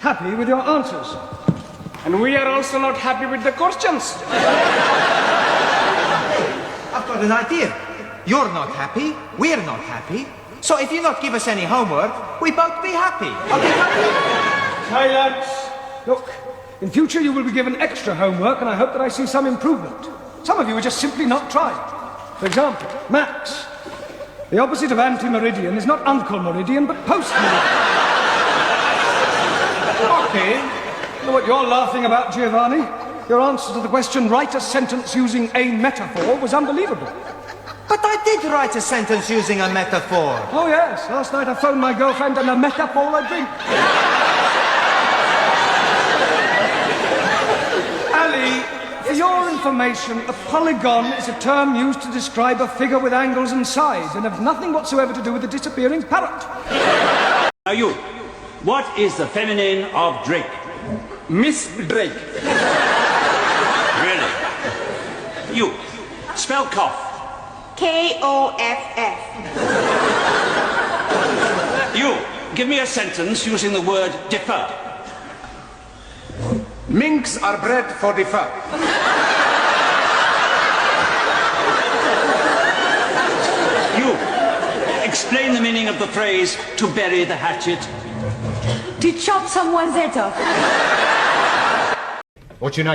happy with your answers. And we are also not happy with the questions. I've got an idea. You're not happy, we're not happy. So if you not give us any homework, we both be happy. Are we happy? Silence. Look, in future you will be given extra homework, and I hope that I see some improvement. Some of you are just simply not trying. For example, Max. The opposite of anti-meridian is not Uncle Meridian, but post-meridian. Okay. You know what you're laughing about, Giovanni? Your answer to the question, write a sentence using a metaphor, was unbelievable. But I did write a sentence using a metaphor. Oh, yes. Last night I phoned my girlfriend and a metaphor a drink. Ali, for your information, a polygon is a term used to describe a figure with angles and sides and have nothing whatsoever to do with the disappearing parrot. Now you, what is the feminine of Drake? Miss Drake. Really? You, spell cough. K-O-F-F. You, give me a sentence using the word defer. Minks are bred for the fur. You, explain the meaning of the phrase to bury the hatchet. To chop someone's head off. What's your name?